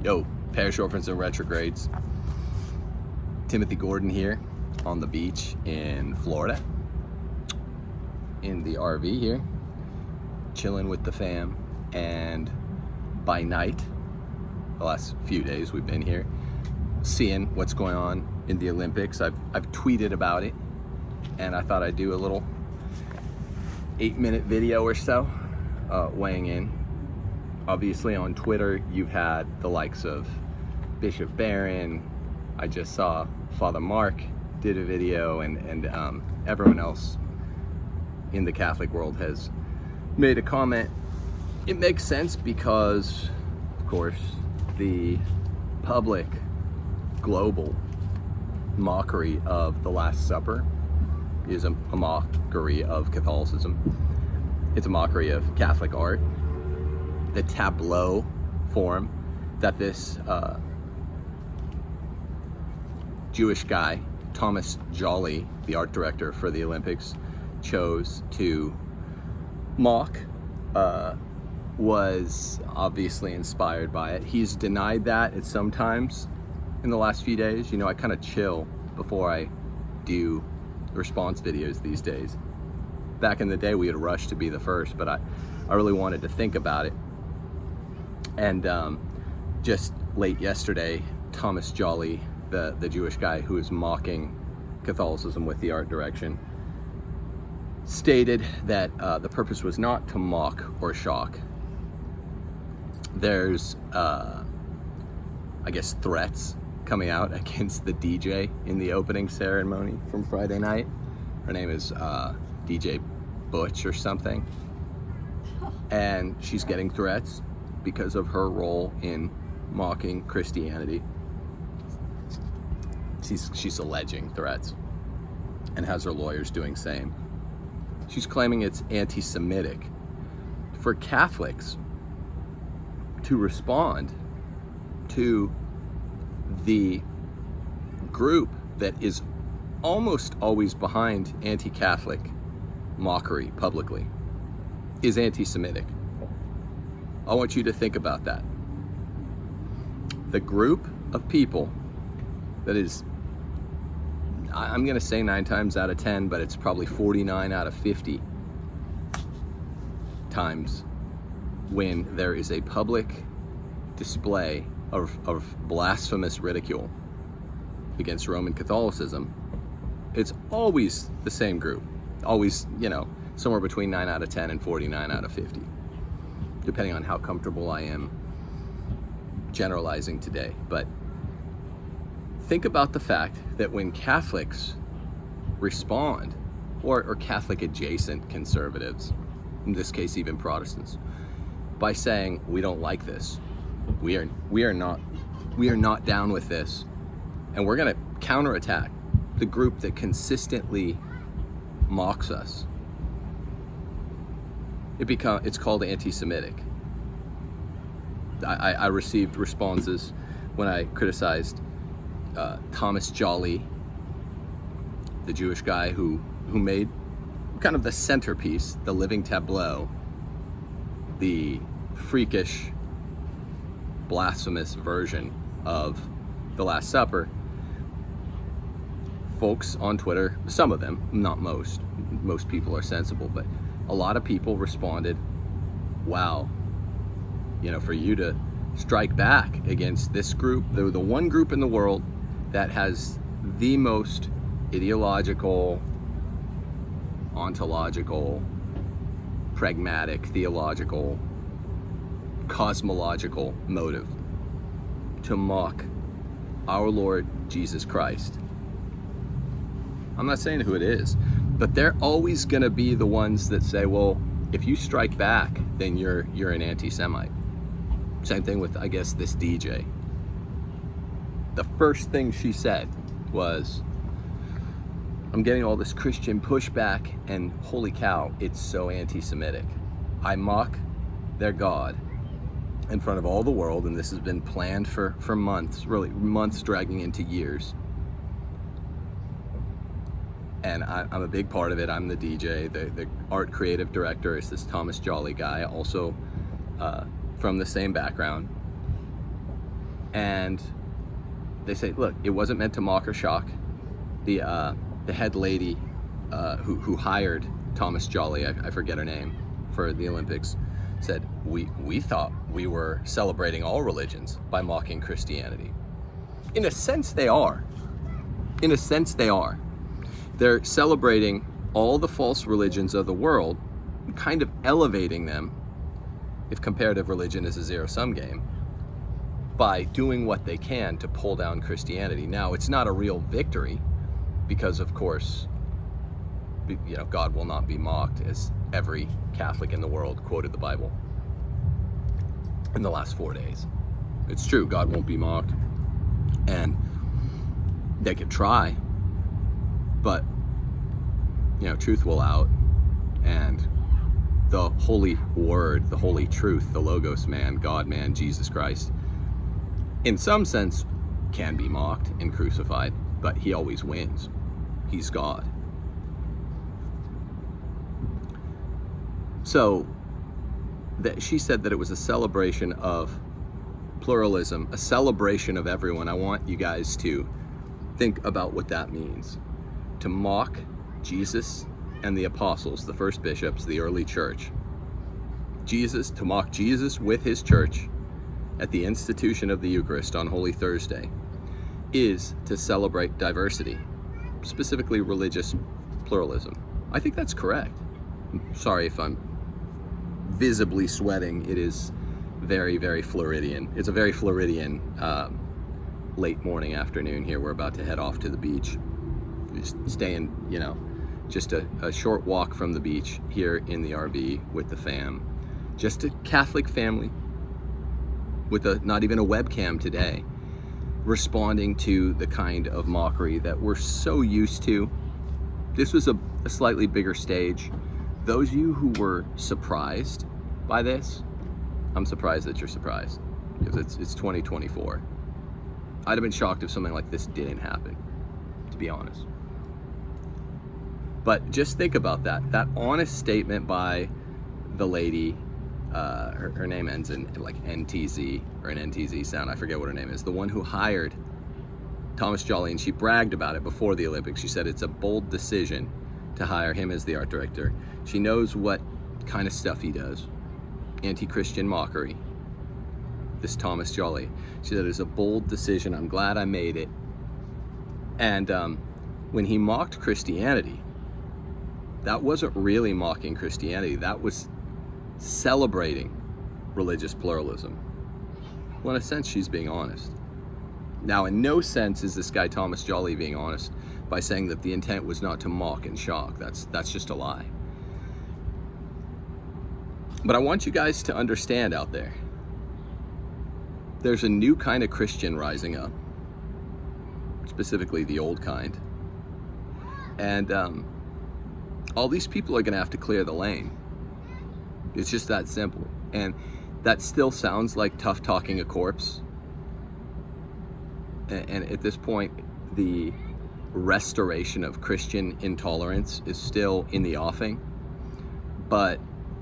Yo, parish orphans and retrogrades. Timothy Gordon here on the beach in Florida, in the RV here, chilling with the fam. And by night, the last few days we've been here, seeing what's going on in the Olympics. I've tweeted about it, and I thought I'd do a little 8-minute video or so weighing in. Obviously on Twitter you've had the likes of Bishop Barron. I just saw Father Mark did a video, and everyone else in the Catholic world has made a comment. It makes sense because, of course, the public global mockery of the Last Supper is a mockery of Catholicism. It's a mockery of Catholic art. The tableau form that this Jewish guy, Thomas Jolly, the art director for the Olympics, chose to mock was obviously inspired by it. He's denied that at some times in the last few days. You know, I kind of chill before I do response videos these days. Back in the day, we had rushed to be the first, but I really wanted to think about it. And just late yesterday, Thomas Jolly, the Jewish guy who is mocking Catholicism with the art direction, stated that the purpose was not to mock or shock. There's, I guess, threats coming out against the DJ in the opening ceremony from Friday night. Her name is DJ Butch or something. And she's getting threats because of her role in mocking Christianity. She's alleging threats and has her lawyers doing same. She's claiming it's anti-Semitic. For Catholics to respond to the group that is almost always behind anti-Catholic mockery publicly is anti-Semitic. I want you to think about that. The group of people that is, I'm gonna say 9 times out of 10, but it's probably 49 out of 50 times when there is a public display of blasphemous ridicule against Roman Catholicism, it's always the same group. Always, you know, somewhere between 9 out of 10 and 49 out of 50, depending on how comfortable I am generalizing today. But think about the fact that when Catholics respond, or Catholic adjacent conservatives, in this case even Protestants, by saying we don't like this, we are not down with this, and we're going to counterattack the group that consistently mocks us, it's called anti-Semitic. I received responses when I criticized Thomas Jolly, the Jewish guy who made kind of the centerpiece, the living tableau, the freakish, blasphemous version of the Last Supper. Folks on Twitter, some of them, not most people are sensible, but a lot of people responded, wow, you know, for you to strike back against this group, the one group in the world that has the most ideological, ontological, pragmatic, theological, cosmological motive to mock our Lord Jesus Christ. I'm not saying who it is, but they're always going to be the ones that say, well, if you strike back, then you're an anti-Semite. Same thing with, I guess, this DJ. The first thing she said was, I'm getting all this Christian pushback, and holy cow, it's so anti-Semitic. I mock their God in front of all the world, and this has been planned for months, really months dragging into years. And I'm a big part of it. I'm the DJ, the art creative director is this Thomas Jolly guy, also from the same background. And they say, look, it wasn't meant to mock or shock. The head lady who hired Thomas Jolly, I forget her name, for the Olympics, said, we thought we were celebrating all religions by mocking Christianity. In a sense, they are. In a sense, they are. They're celebrating all the false religions of the world, kind of elevating them, if comparative religion is a zero-sum game, by doing what they can to pull down Christianity. Now, it's not a real victory, because of course, you know, God will not be mocked, as every Catholic in the world quoted the Bible in the last 4 days. It's true, God won't be mocked, and they could try, but you know, truth will out, and the holy word, the holy truth, the Logos man, God man, Jesus Christ, in some sense can be mocked and crucified, but he always wins. He's God. So she said that it was a celebration of pluralism, a celebration of everyone. I want you guys to think about what that means. To mock Jesus and the apostles, the first bishops, the early church. To mock Jesus with his church at the institution of the Eucharist on Holy Thursday is to celebrate diversity, specifically religious pluralism. I think that's correct. I'm sorry if I'm visibly sweating. It is very, very Floridian. It's a very Floridian late morning, afternoon here. We're about to head off to the beach. Just staying, you know, just a short walk from the beach here in the RV with the fam. Just a Catholic family with not even a webcam today, responding to the kind of mockery that we're so used to. This was a slightly bigger stage. Those of you who were surprised by this, I'm surprised that you're surprised, because it's 2024. I'd have been shocked if something like this didn't happen, to be honest. But just think about that honest statement by the lady, her name ends in like NTZ, or an NTZ sound, I forget what her name is, the one who hired Thomas Jolly, and she bragged about it before the Olympics. She said it's a bold decision to hire him as the art director. She knows what kind of stuff he does. Anti-Christian mockery. This Thomas Jolly. She said it's a bold decision. I'm glad I made it. And when he mocked Christianity, that wasn't really mocking Christianity. That was celebrating religious pluralism. Well, in a sense, she's being honest. Now, in no sense is this guy Thomas Jolly being honest by saying that the intent was not to mock and shock. That's just a lie. But I want you guys to understand out there, there's a new kind of Christian rising up, specifically the old kind. And all these people are going to have to clear the lane. It's just that simple. And that still sounds like tough talking a corpse. And at this point, the restoration of Christian intolerance is still in the offing. But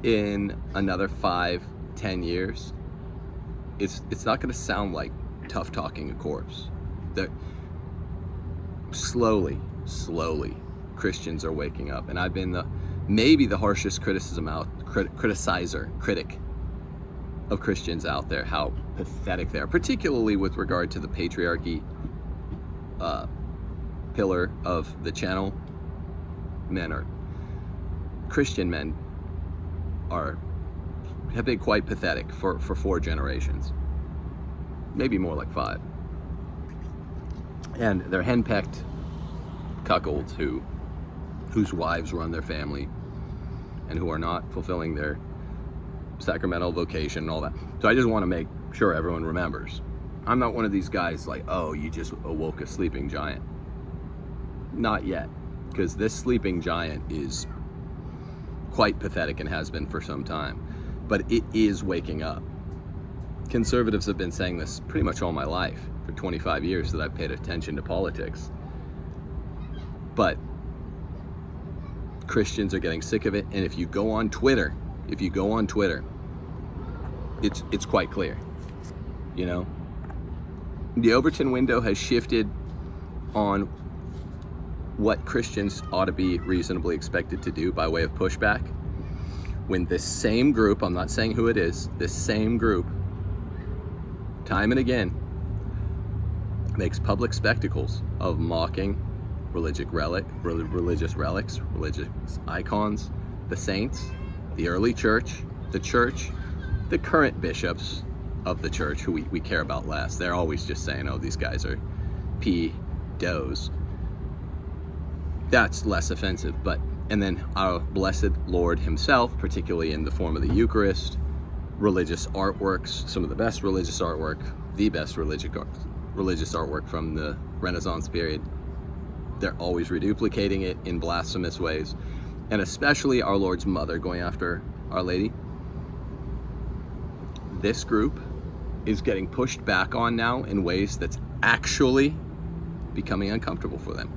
in another 5-10 years, it's not going to sound like tough talking a corpse. That slowly, Christians are waking up. And I've been maybe the harshest critic of Christians out there, how pathetic they are, particularly with regard to the patriarchy pillar of the channel. Christian men have been quite pathetic for 4 generations, maybe more like 5. And they're henpecked cuckolds whose wives run their family and who are not fulfilling their sacramental vocation and all that. So I just want to make sure everyone remembers, I'm not one of these guys like, oh, you just awoke a sleeping giant. Not yet, because this sleeping giant is quite pathetic and has been for some time, but it is waking up. Conservatives have been saying this pretty much all my life, for 25 years that I've paid attention to politics. But Christians are getting sick of it, and if you go on Twitter, it's quite clear, you know? The Overton window has shifted on what Christians ought to be reasonably expected to do by way of pushback. When this same group, I'm not saying who it is, this same group, time and again, makes public spectacles of mocking religious relics, religious icons, the saints, the early church, the current bishops of the church who we care about less. They're always just saying, oh, these guys are pedos. That's less offensive, and then our blessed Lord himself, particularly in the form of the Eucharist, religious artworks, some of the best religious artwork, the best religious artwork from the Renaissance period. They're always reduplicating it in blasphemous ways, and especially our Lord's mother going after Our Lady. This group is getting pushed back on now in ways that's actually becoming uncomfortable for them.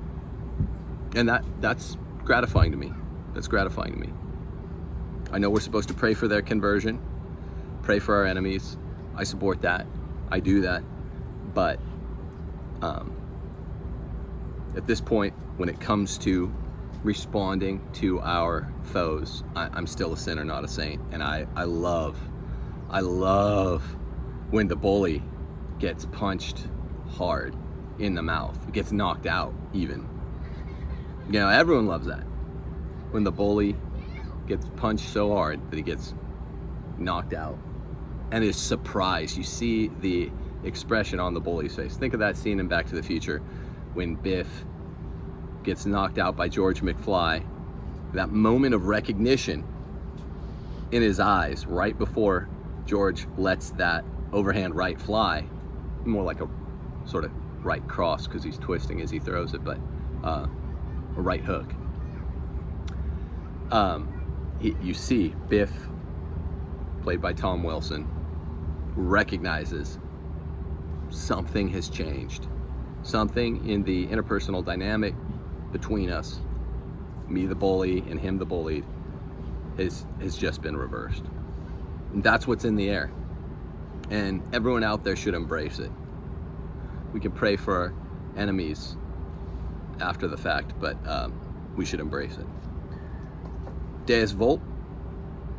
And that's gratifying to me. That's gratifying to me. I know we're supposed to pray for their conversion, pray for our enemies. I support that. I do that. But at this point, when it comes to responding to our foes, I'm still a sinner, not a saint. And I love when the bully gets punched hard in the mouth, gets knocked out even. You know, everyone loves that. When the bully gets punched so hard that he gets knocked out and is surprised. You see the expression on the bully's face. Think of that scene in Back to the Future when Biff gets knocked out by George McFly. That moment of recognition in his eyes right before George lets that overhand right fly, more like a sort of right cross because he's twisting as he throws it, but a right hook. You see Biff, played by Tom Wilson, recognizes something has changed. Something in the interpersonal dynamic between us, me the bully and him the bullied, has just been reversed. And that's what's in the air. And everyone out there should embrace it. We can pray for our enemies after the fact, but we should embrace it. Deus Volt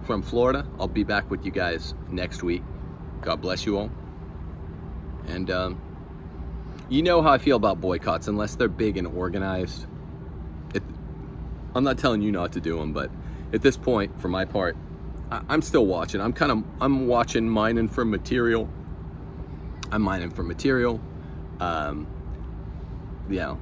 from Florida. I'll be back with you guys next week. God bless you all. And you know how I feel about boycotts, unless they're big and organized. I'm not telling you not to do them, but at this point, for my part, I'm still watching. I'm watching, mining for material. I'm mining for material. Yeah,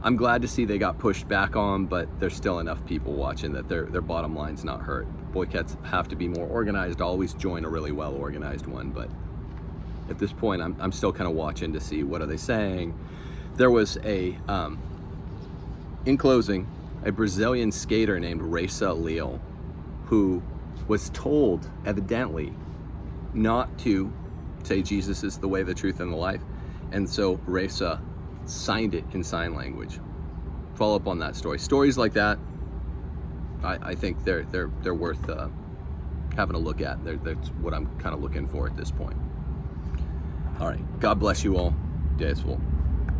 I'm glad to see they got pushed back on, but there's still enough people watching that their bottom line's not hurt. Boycotts have to be more organized. Always join a really well organized one, but at this point, I'm still kind of watching to see what are they saying. There was in closing, a Brazilian skater named Raisa Leal, who was told, evidently, not to say Jesus is the way, the truth, and the life. And so Raisa signed it in sign language. Follow up on that story. Stories like that, I think they're worth having a look at. That's what I'm kind of looking for at this point. All right. God bless you all. Deus Volt.